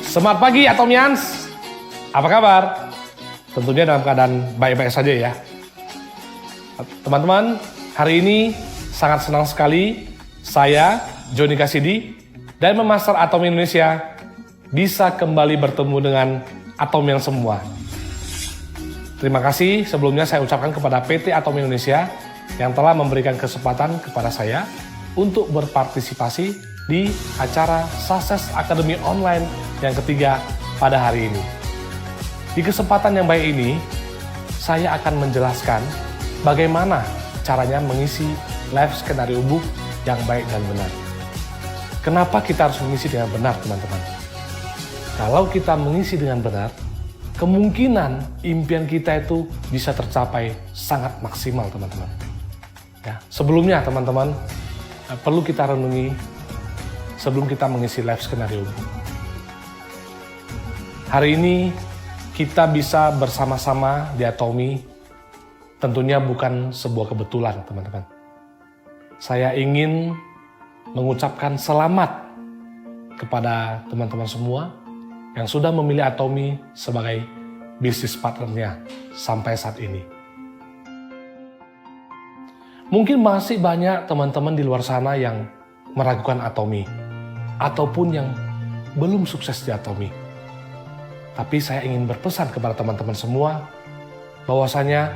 Semangat pagi Atomians, apa kabar? Tentunya dalam keadaan baik-baik saja ya. Teman-teman, hari ini sangat senang sekali saya, Joni Kasidi, dan Memaster Atomi Indonesia bisa kembali bertemu dengan Atomian semua. Terima kasih sebelumnya saya ucapkan kepada PT Atomi Indonesia yang telah memberikan kesempatan kepada saya untuk berpartisipasi di acara Success Academy Online yang ketiga pada hari ini. Di kesempatan yang baik ini, saya akan menjelaskan bagaimana caranya mengisi live skenario book yang baik dan benar. Kenapa kita harus mengisi dengan benar, teman-teman? Kalau kita mengisi dengan benar, kemungkinan impian kita itu bisa tercapai sangat maksimal, teman-teman. Ya, sebelumnya, teman-teman, perlu kita renungi sebelum kita mengisi live skenario. Hari ini kita bisa bersama-sama di Atomi, tentunya bukan sebuah kebetulan, teman-teman. Saya ingin mengucapkan selamat kepada teman-teman semua yang sudah memilih Atomi sebagai bisnis partnernya sampai saat ini. Mungkin masih banyak teman-teman di luar sana yang meragukan Atomi, ataupun yang belum sukses di Atomi. Tapi saya ingin berpesan kepada teman-teman semua, bahwasanya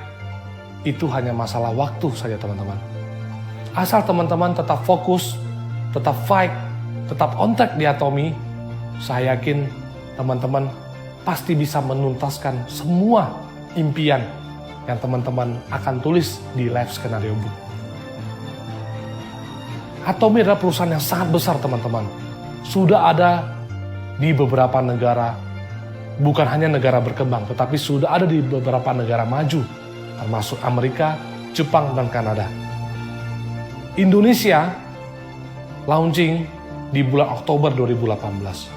itu hanya masalah waktu saja, teman-teman. Asal teman-teman tetap fokus, tetap fight, tetap on track di Atomi, saya yakin teman-teman pasti bisa menuntaskan semua impian yang teman-teman akan tulis di live skenario book. Atomi adalah perusahaan yang sangat besar, teman-teman. Sudah ada di beberapa negara, bukan hanya negara berkembang, tetapi sudah ada di beberapa negara maju, termasuk Amerika, Jepang, dan Kanada. Indonesia launching di bulan Oktober 2018.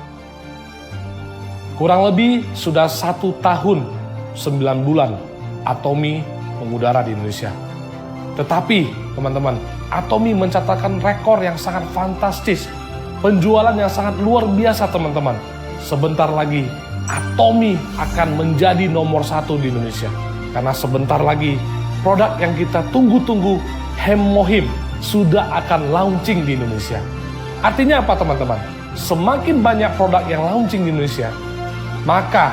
Kurang lebih sudah 1 tahun 9 bulan Atomi mengudara di Indonesia. Tetapi teman-teman, Atomi mencatatkan rekor yang sangat fantastis, penjualan yang sangat luar biasa, teman-teman. Sebentar lagi Atomi akan menjadi nomor 1 di Indonesia. Karena sebentar lagi produk yang kita tunggu-tunggu, Hemohim, sudah akan launching di Indonesia. Artinya apa, teman-teman? Semakin banyak produk yang launching di Indonesia, maka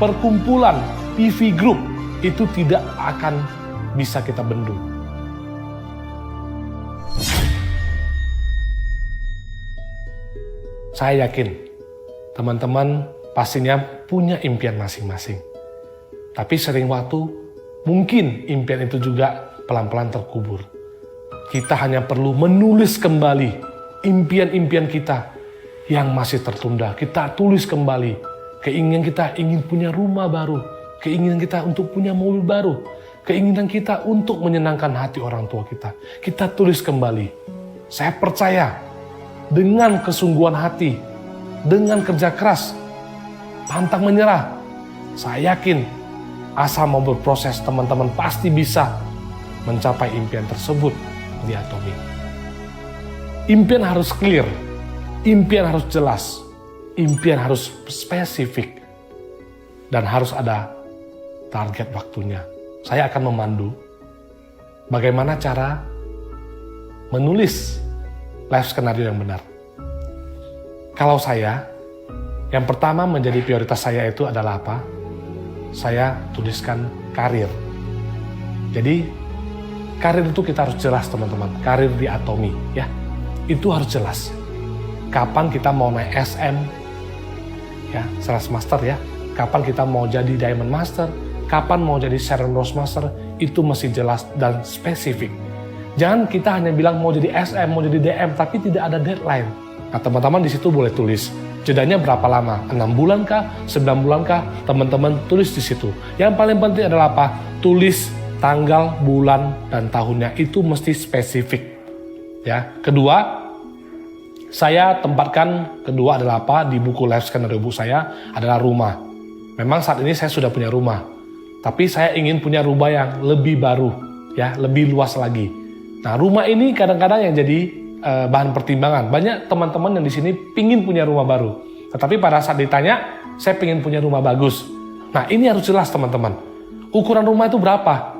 perkumpulan PV Group itu tidak akan bisa kita bendung. Saya yakin teman-teman pastinya punya impian masing-masing. Tapi sering waktu mungkin impian itu juga pelan-pelan terkubur. Kita hanya perlu menulis kembali impian-impian kita yang masih tertunda. Kita tulis kembali keinginan kita ingin punya rumah baru, keinginan kita untuk punya mobil baru, keinginan kita untuk menyenangkan hati orang tua kita. Kita tulis kembali. Saya percaya dengan kesungguhan hati, dengan kerja keras, pantang menyerah, saya yakin asal mau berproses, teman-teman pasti bisa mencapai impian tersebut di Atomi. Impian harus clear, impian harus jelas, impian harus spesifik, dan harus ada target waktunya. Saya akan memandu bagaimana cara menulis live skenario yang benar. Kalau saya, yang pertama menjadi prioritas saya itu adalah apa? Saya tuliskan karir. Jadi, karir itu kita harus jelas, teman-teman. Karir di Atomi, ya. Itu harus jelas. Kapan kita mau naik SM, ya, Sales Master, ya. Kapan kita mau jadi Diamond Master, kapan mau jadi Sharon Rose Master, itu mesti jelas dan spesifik. Jangan kita hanya bilang mau jadi SM, mau jadi DM, tapi tidak ada deadline. Nah, teman-teman di situ boleh tulis. Jedanya berapa lama? 6 bulan kah? 9 bulan kah? Teman-teman tulis di situ. Yang paling penting adalah apa? Tulis tanggal, bulan, dan tahunnya. Itu mesti spesifik. Ya. Kedua, saya tempatkan kedua adalah apa? Di buku live skenario book saya adalah rumah. Memang saat ini saya sudah punya rumah. Tapi saya ingin punya rumah yang lebih baru, ya, lebih luas lagi. Nah, rumah ini kadang-kadang yang jadi bahan pertimbangan. Banyak teman-teman yang di sini pingin punya rumah baru. Tetapi pada saat ditanya, saya pengen punya rumah bagus. Nah, ini harus jelas teman-teman. Ukuran rumah itu berapa?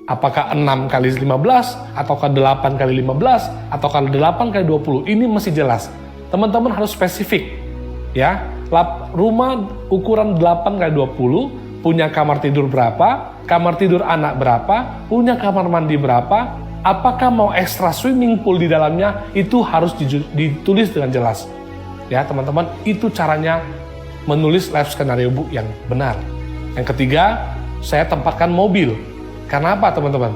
Apakah 6 kali 15, ataukah 8 kali 15, ataukah 8 kali 20? Ini mesti jelas. Teman-teman harus spesifik. Ya, rumah ukuran 8 kali 20, punya kamar tidur berapa, kamar tidur anak berapa, punya kamar mandi berapa, apakah mau extra swimming pool di dalamnya, itu harus ditulis dengan jelas. Ya teman-teman, itu caranya menulis life scenario book yang benar. Yang ketiga, saya tempatkan mobil. Karena apa teman-teman?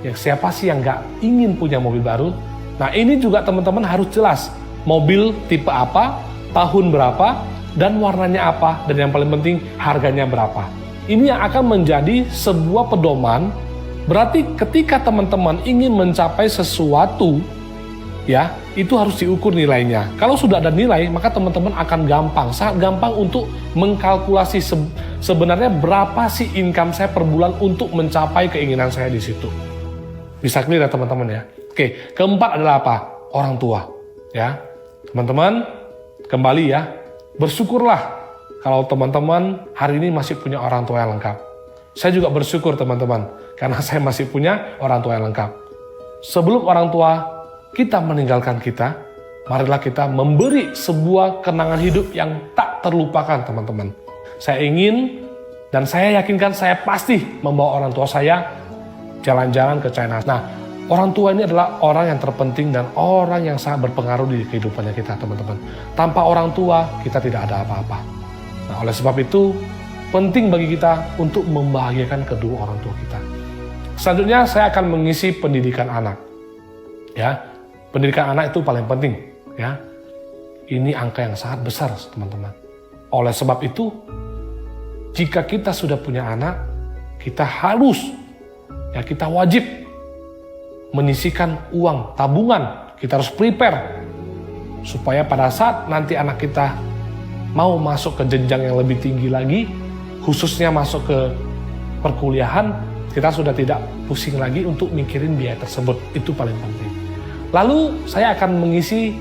Ya, siapa sih yang nggak ingin punya mobil baru? Nah ini juga teman-teman harus jelas. Mobil tipe apa, tahun berapa, dan warnanya apa, dan yang paling penting harganya berapa. Ini yang akan menjadi sebuah pedoman. Berarti ketika teman-teman ingin mencapai sesuatu, ya itu harus diukur nilainya. Kalau sudah ada nilai, maka teman-teman akan sangat gampang untuk mengkalkulasi sebenarnya berapa sih income saya per bulan untuk mencapai keinginan saya di situ. Bisa clear ya teman-teman ya. Oke, keempat adalah apa? Orang tua. Ya, teman-teman kembali ya, bersyukurlah kalau teman-teman hari ini masih punya orang tua yang lengkap. Saya juga bersyukur teman-teman, karena saya masih punya orang tua yang lengkap. Sebelum orang tua kita meninggalkan kita, marilah kita memberi sebuah kenangan hidup yang tak terlupakan teman-teman. Saya ingin dan saya yakinkan saya pasti membawa orang tua saya jalan-jalan ke China. Nah, orang tua ini adalah orang yang terpenting dan orang yang sangat berpengaruh di kehidupannya kita teman-teman. Tanpa orang tua kita tidak ada apa-apa. Nah, oleh sebab itu penting bagi kita untuk membahagiakan kedua orang tua kita. Selanjutnya saya akan mengisi pendidikan anak. Ya, pendidikan anak itu paling penting. Ya, ini angka yang sangat besar teman-teman. Oleh sebab itu, jika kita sudah punya anak, kita harus, ya kita wajib menyisihkan uang tabungan. Kita harus prepare supaya pada saat nanti anak kita mau masuk ke jenjang yang lebih tinggi lagi, khususnya masuk ke perkuliahan, kita sudah tidak pusing lagi untuk mikirin biaya tersebut. Itu paling penting. Lalu saya akan mengisi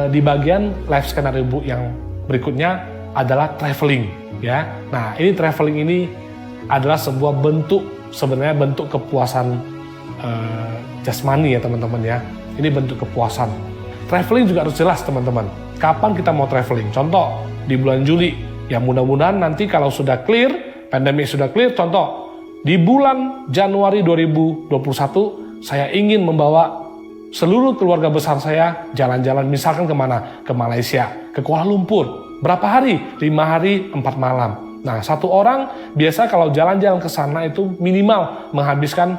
di bagian life scenario book yang berikutnya adalah traveling. Ya, nah ini traveling ini adalah sebuah sebenarnya bentuk kepuasan jasmani ya teman-teman ya. Ini bentuk kepuasan. Traveling juga harus jelas teman-teman. Kapan kita mau traveling? Contoh di bulan Juli. Ya mudah-mudahan nanti kalau sudah clear, pandemi sudah clear, contoh di bulan Januari 2021 saya ingin membawa seluruh keluarga besar saya jalan-jalan, misalkan kemana? Ke Malaysia, ke Kuala Lumpur. Berapa hari? 5 hari, 4 malam. Nah, satu orang biasa kalau jalan-jalan ke sana itu minimal menghabiskan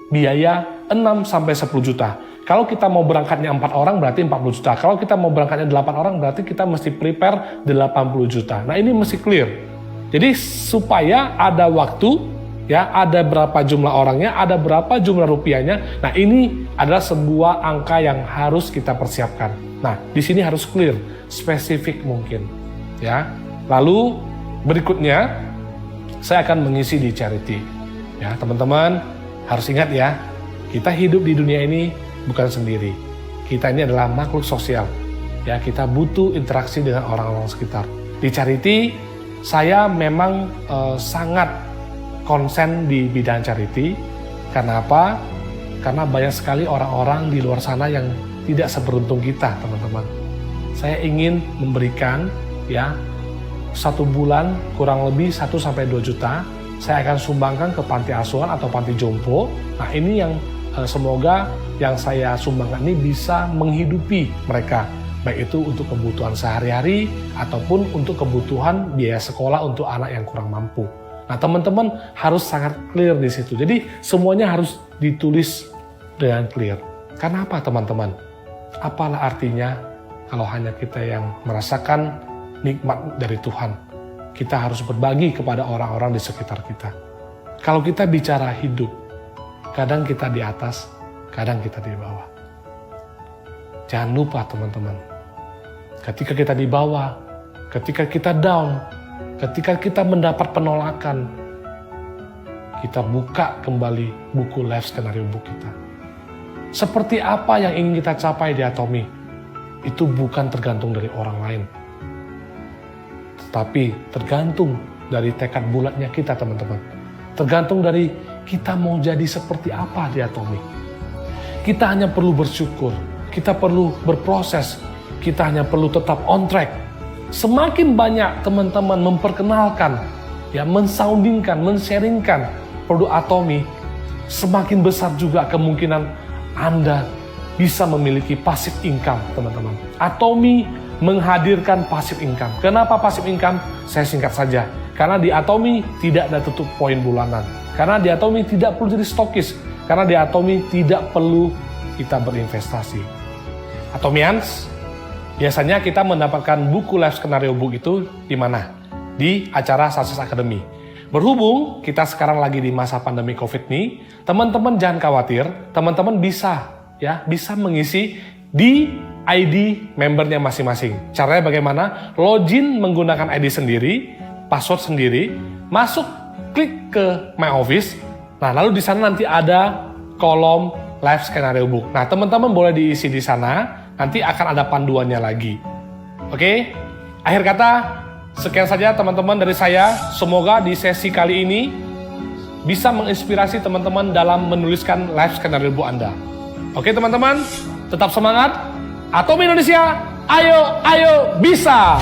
biaya 6-10 juta. Kalau kita mau berangkatnya 4 orang berarti 40 juta. Kalau kita mau berangkatnya 8 orang berarti kita mesti prepare 80 juta. Nah, ini mesti clear. Jadi supaya ada waktu, ya ada berapa jumlah orangnya, ada berapa jumlah rupiahnya. Nah, ini adalah sebuah angka yang harus kita persiapkan. Nah, di sini harus clear, spesifik mungkin, ya. Lalu berikutnya saya akan mengisi di charity. Ya, teman-teman harus ingat ya, kita hidup di dunia ini bukan sendiri. Kita ini adalah makhluk sosial. Ya, kita butuh interaksi dengan orang-orang sekitar. Di charity, saya memang sangat konsen di bidang charity. Karena apa? Karena banyak sekali orang-orang di luar sana yang tidak seberuntung kita, teman-teman. Saya ingin memberikan, ya, 1 bulan kurang lebih 1-2 juta. Saya akan sumbangkan ke panti asuhan atau panti jompo. Nah, ini yang semoga yang saya sumbangkan ini bisa menghidupi mereka, baik itu untuk kebutuhan sehari-hari ataupun untuk kebutuhan biaya sekolah untuk anak yang kurang mampu. Nah, teman-teman harus sangat clear di situ. Jadi semuanya harus ditulis dengan clear. Karena apa, teman-teman? Apalah artinya kalau hanya kita yang merasakan nikmat dari Tuhan? Kita harus berbagi kepada orang-orang di sekitar kita. Kalau kita bicara hidup, kadang kita di atas, kadang kita di bawah. Jangan lupa teman-teman, ketika kita di bawah, ketika kita down, ketika kita mendapat penolakan, kita buka kembali buku life scenario book kita. Seperti apa yang ingin kita capai di Atomi, itu bukan tergantung dari orang lain. Tapi tergantung dari tekad bulatnya kita teman-teman. Tergantung dari kita mau jadi seperti apa di Atomi. Kita hanya perlu bersyukur, kita perlu berproses, kita hanya perlu tetap on track. Semakin banyak teman-teman memperkenalkan, ya mensoundingkan, men-sharingkan produk Atomi, semakin besar juga kemungkinan Anda bisa memiliki passive income, teman-teman. Atomi menghadirkan passive income. Kenapa passive income? Saya singkat saja. Karena di Atomi tidak ada tutup poin bulanan. Karena di Atomi tidak perlu jadi stokis. Karena di Atomi tidak perlu kita berinvestasi. Atomians, biasanya kita mendapatkan buku Life Scenario Book itu di mana? Di acara Success Academy. Berhubung kita sekarang lagi di masa pandemi COVID nih, teman-teman jangan khawatir, teman-teman bisa mengisi di ID membernya masing-masing. Caranya bagaimana? Login menggunakan ID sendiri, password sendiri, masuk, klik ke My Office. Nah, lalu di sana nanti ada kolom Life Scenario Book. Nah, teman-teman boleh diisi di sana, nanti akan ada panduannya lagi. Oke? Akhir kata, sekian saja teman-teman dari saya. Semoga di sesi kali ini bisa menginspirasi teman-teman dalam menuliskan Life Scenario Book Anda. Oke teman-teman, tetap semangat. Atomi Indonesia, ayo bisa!